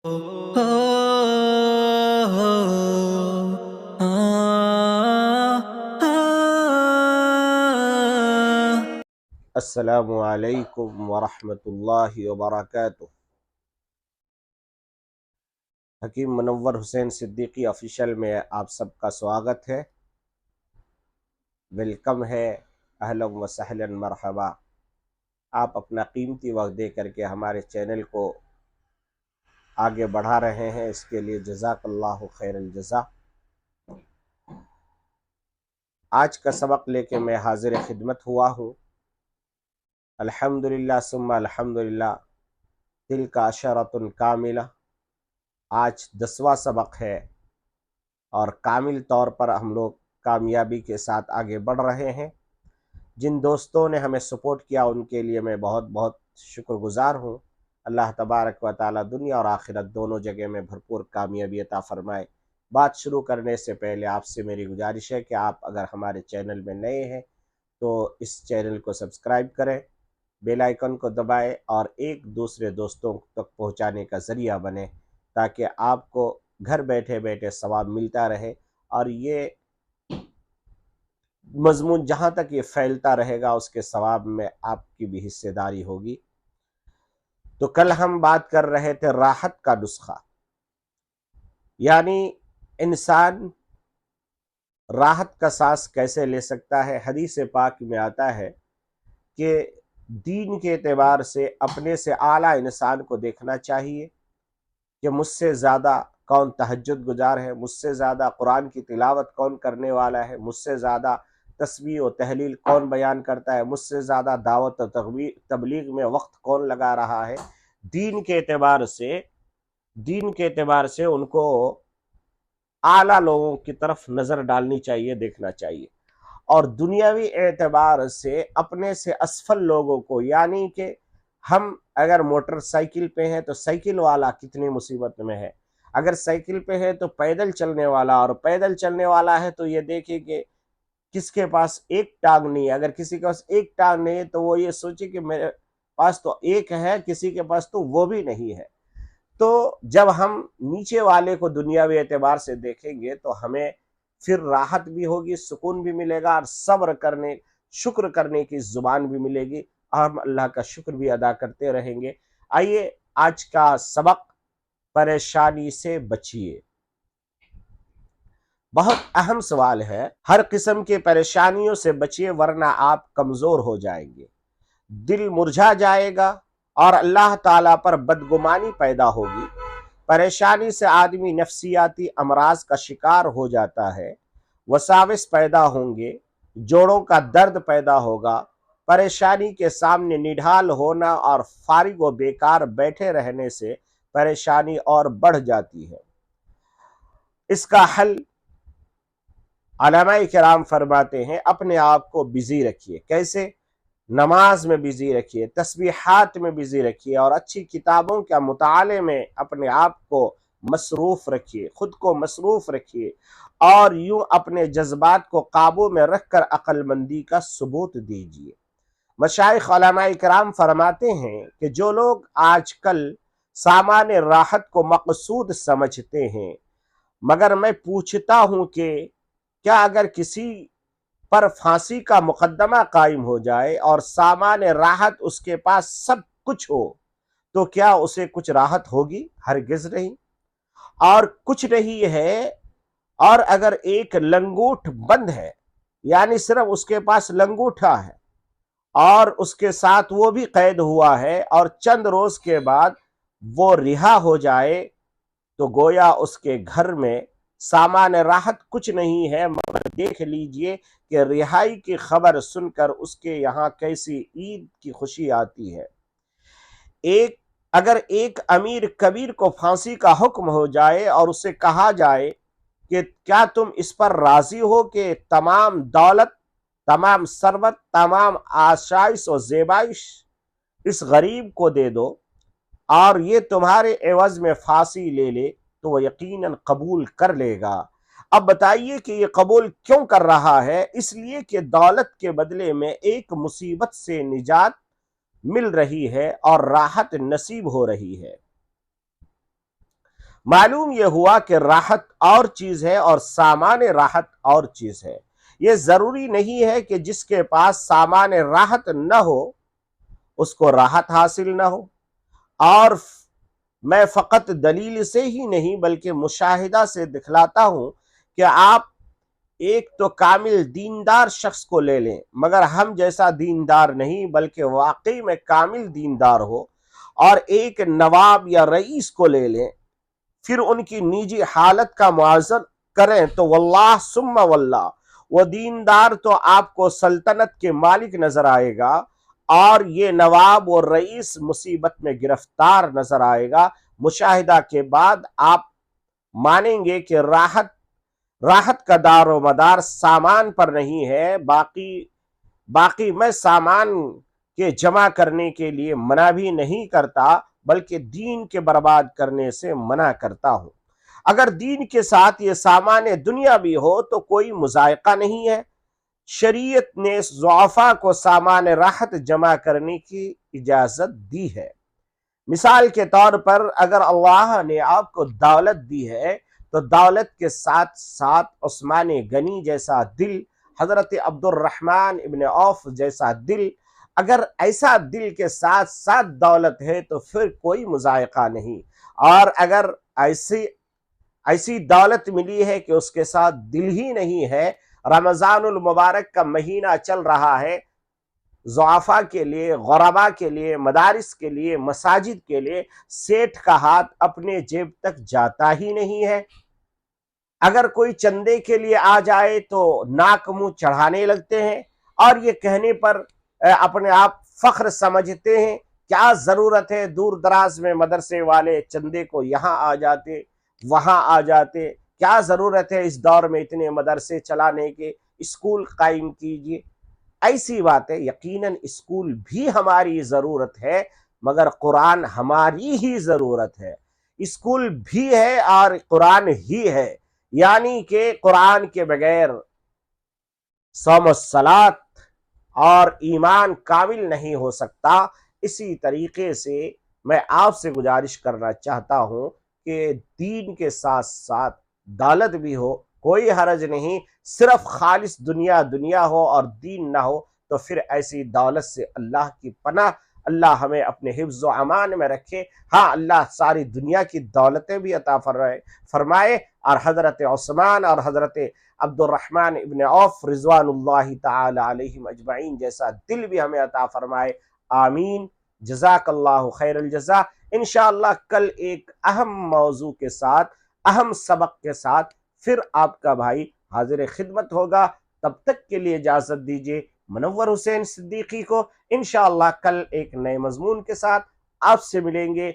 السلام علیکم ورحمۃ اللہ وبرکاتہ۔ حکیم منور حسین صدیقی آفیشیل میں آپ سب کا سواگت ہے، ویلکم ہے، اہلا و سہلا مرحبا۔ آپ اپنا قیمتی وقت دے کر کے ہمارے چینل کو آگے بڑھا رہے ہیں، اس کے لیے جزاک اللہ خیر الجزا۔ آج کا سبق لے کے میں حاضر خدمت ہوا ہوں۔ الحمدللہ ثم الحمدللہ، تلک عشرۃ کاملہ، آج 10واں سبق ہے اور کامل طور پر ہم لوگ کامیابی کے ساتھ آگے بڑھ رہے ہیں۔ جن دوستوں نے ہمیں سپورٹ کیا ان کے لیے میں بہت بہت شکر گزار ہوں۔ اللہ تبارک و تعالی دنیا اور آخرت دونوں جگہ میں بھرپور کامیابی عطا فرمائے۔ بات شروع کرنے سے پہلے آپ سے میری گزارش ہے کہ آپ اگر ہمارے چینل میں نئے ہیں تو اس چینل کو سبسکرائب کریں، بیل آئیکن کو دبائیں اور ایک دوسرے دوستوں تک پہنچانے کا ذریعہ بنیں، تاکہ آپ کو گھر بیٹھے بیٹھے ثواب ملتا رہے، اور یہ مضمون جہاں تک یہ پھیلتا رہے گا اس کے ثواب میں آپ کی بھی حصہ داری ہوگی۔ تو کل ہم بات کر رہے تھے راحت کا نسخہ، یعنی انسان راحت کا سانس کیسے لے سکتا ہے۔ حدیث پاک میں آتا ہے کہ دین کے اعتبار سے اپنے سے اعلیٰ انسان کو دیکھنا چاہیے کہ مجھ سے زیادہ کون تہجد گزار ہے، مجھ سے زیادہ قرآن کی تلاوت کون کرنے والا ہے، مجھ سے زیادہ تسبیح و تحلیل کون بیان کرتا ہے، مجھ سے زیادہ دعوت و تبلیغ میں وقت کون لگا رہا ہے۔ دین کے اعتبار سے ان کو اعلیٰ لوگوں کی طرف نظر ڈالنی چاہیے، دیکھنا چاہیے، اور دنیاوی اعتبار سے اپنے سے اسفل لوگوں کو، یعنی کہ ہم اگر موٹر سائیکل پہ ہیں تو سائیکل والا کتنی مصیبت میں ہے، اگر سائیکل پہ ہے تو پیدل چلنے والا، اور پیدل چلنے والا ہے تو یہ دیکھے کہ کس کے پاس ایک ٹانگ نہیں ہے۔ اگر کسی کے پاس ایک ٹانگ نہیں ہے تو وہ یہ سوچے کہ میرے پاس تو ایک ہے، کسی کے پاس تو وہ بھی نہیں ہے۔ تو جب ہم نیچے والے کو دنیاوی اعتبار سے دیکھیں گے تو ہمیں پھر راحت بھی ہوگی، سکون بھی ملے گا، اور صبر کرنے، شکر کرنے کی زبان بھی ملے گی، اور ہم اللہ کا شکر بھی ادا کرتے رہیں گے۔ آئیے آج کا سبق، پریشانی سے بچیے۔ بہت اہم سوال ہے۔ ہر قسم کے پریشانیوں سے بچیے ورنہ آپ کمزور ہو جائیں گے، دل مرجھا جائے گا اور اللہ تعالیٰ پر بدگمانی پیدا ہوگی۔ پریشانی سے آدمی نفسیاتی امراض کا شکار ہو جاتا ہے، وساوس پیدا ہوں گے، جوڑوں کا درد پیدا ہوگا۔ پریشانی کے سامنے نڈھال ہونا اور فارغ و بیکار بیٹھے رہنے سے پریشانی اور بڑھ جاتی ہے۔ اس کا حل علماء کرام فرماتے ہیں، اپنے آپ کو بزی رکھیے۔ کیسے؟ نماز میں بزی رکھیے، تسبیحات میں بزی رکھیے، اور اچھی کتابوں کے مطالعے میں اپنے آپ کو مصروف رکھیے، خود کو مصروف رکھیے، اور یوں اپنے جذبات کو قابو میں رکھ کر عقل مندی کا ثبوت دیجیے۔ مشائخ علماء کرام فرماتے ہیں کہ جو لوگ آج کل سامان راحت کو مقصود سمجھتے ہیں، مگر میں پوچھتا ہوں کہ کیا اگر کسی پر پھانسی کا مقدمہ قائم ہو جائے اور سامان راحت اس کے پاس سب کچھ ہو تو کیا اسے کچھ راحت ہوگی؟ ہرگز نہیں۔ اور کچھ نہیں ہے، اور اگر ایک لنگوٹ بند ہے، یعنی صرف اس کے پاس لنگوٹا ہے اور اس کے ساتھ وہ بھی قید ہوا ہے، اور چند روز کے بعد وہ رہا ہو جائے تو گویا اس کے گھر میں سامان راحت کچھ نہیں ہے، مگر دیکھ لیجئے کہ رہائی کی خبر سن کر اس کے یہاں کیسی عید کی خوشی آتی ہے۔ اگر ایک امیر کبیر کو پھانسی کا حکم ہو جائے اور اسے کہا جائے کہ کیا تم اس پر راضی ہو کہ تمام دولت، تمام ثروت، تمام آسائش و زیبائش اس غریب کو دے دو اور یہ تمہارے عوض میں پھانسی لے لے، تو وہ یقیناً قبول کر لے گا۔ اب بتائیے کہ یہ قبول کیوں کر رہا ہے؟ اس لیے کہ دولت کے بدلے میں ایک مصیبت سے نجات مل رہی ہے اور راحت نصیب ہو رہی ہے۔ معلوم یہ ہوا کہ راحت اور چیز ہے اور سامان راحت اور چیز ہے۔ یہ ضروری نہیں ہے کہ جس کے پاس سامان راحت نہ ہو اس کو راحت حاصل نہ ہو، اور میں فقط دلیل سے ہی نہیں بلکہ مشاہدہ سے دکھلاتا ہوں کہ آپ ایک تو کامل دیندار شخص کو لے لیں، مگر ہم جیسا دیندار نہیں بلکہ واقعی میں کامل دیندار ہو، اور ایک نواب یا رئیس کو لے لیں، پھر ان کی نجی حالت کا موازن کریں تو واللہ ثم واللہ وہ دیندار تو آپ کو سلطنت کے مالک نظر آئے گا، اور یہ نواب اور رئیس مصیبت میں گرفتار نظر آئے گا۔ مشاہدہ کے بعد آپ مانیں گے کہ راحت کا دار و مدار سامان پر نہیں ہے۔ باقی میں سامان کے جمع کرنے کے لیے منع بھی نہیں کرتا بلکہ دین کے برباد کرنے سے منع کرتا ہوں۔ اگر دین کے ساتھ یہ سامان دنیا بھی ہو تو کوئی مذائقہ نہیں ہے۔ شریعت نے ضعفاء کو سامان راحت جمع کرنے کی اجازت دی ہے۔ مثال کے طور پر اگر اللہ نے آپ کو دولت دی ہے تو دولت کے ساتھ ساتھ عثمان غنی جیسا دل، حضرت عبد الرحمن ابن عوف جیسا دل، اگر ایسا دل کے ساتھ ساتھ دولت ہے تو پھر کوئی مذائقہ نہیں، اور اگر ایسی دولت ملی ہے کہ اس کے ساتھ دل ہی نہیں ہے، رمضان المبارک کا مہینہ چل رہا ہے، ضعفاء کے لیے، غرباء کے لیے، مدارس کے لیے، مساجد کے لیے سیٹھ کا ہاتھ اپنے جیب تک جاتا ہی نہیں ہے۔ اگر کوئی چندے کے لیے آ جائے تو ناک منہ چڑھانے لگتے ہیں، اور یہ کہنے پر اپنے آپ فخر سمجھتے ہیں، کیا ضرورت ہے دور دراز میں مدرسے والے چندے کو یہاں آ جاتے وہاں آ جاتے، کیا ضرورت ہے اس دور میں اتنے مدرسے چلانے کے، اسکول قائم کیجئے۔ ایسی باتیں، یقیناً اسکول بھی ہماری ضرورت ہے مگر قرآن ہماری ہی ضرورت ہے۔ اسکول بھی ہے اور قرآن ہی ہے، یعنی کہ قرآن کے بغیر صوم و صلات اور ایمان کامل نہیں ہو سکتا۔ اسی طریقے سے میں آپ سے گزارش کرنا چاہتا ہوں کہ دین کے ساتھ ساتھ دولت بھی ہو، کوئی حرج نہیں، صرف خالص دنیا ہو اور دین نہ ہو تو پھر ایسی دولت سے اللہ کی پناہ، اللہ ہمیں اپنے حفظ و امان میں رکھے۔ ہاں، اللہ ساری دنیا کی دولتیں بھی عطا فرمائے، اور حضرت عثمان اور حضرت عبد الرحمن ابن عوف رضوان اللہ تعالی علیہم اجمعین جیسا دل بھی ہمیں عطا فرمائے، آمین۔ جزاک اللہ خیر الجزا۔ انشاءاللہ کل ایک اہم موضوع کے ساتھ، اہم سبق کے ساتھ پھر آپ کا بھائی حاضر خدمت ہوگا۔ تب تک کے لیے اجازت دیجیے منور حسین صدیقی کو۔ انشاءاللہ کل ایک نئے مضمون کے ساتھ آپ سے ملیں گے۔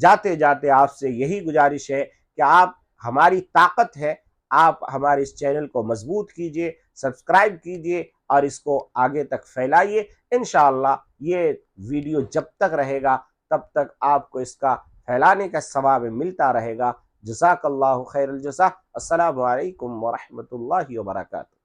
جاتے جاتے آپ سے یہی گزارش ہے کہ آپ ہماری طاقت ہے، آپ ہمارے اس چینل کو مضبوط کیجئے، سبسکرائب کیجئے اور اس کو آگے تک پھیلائیے۔ انشاءاللہ یہ ویڈیو جب تک رہے گا تب تک آپ کو اس کا پھیلانے کا ثواب ملتا رہے گا۔ جزاک اللہ خیر الجزا۔ السلام علیکم ورحمۃ اللہ وبرکاتہ۔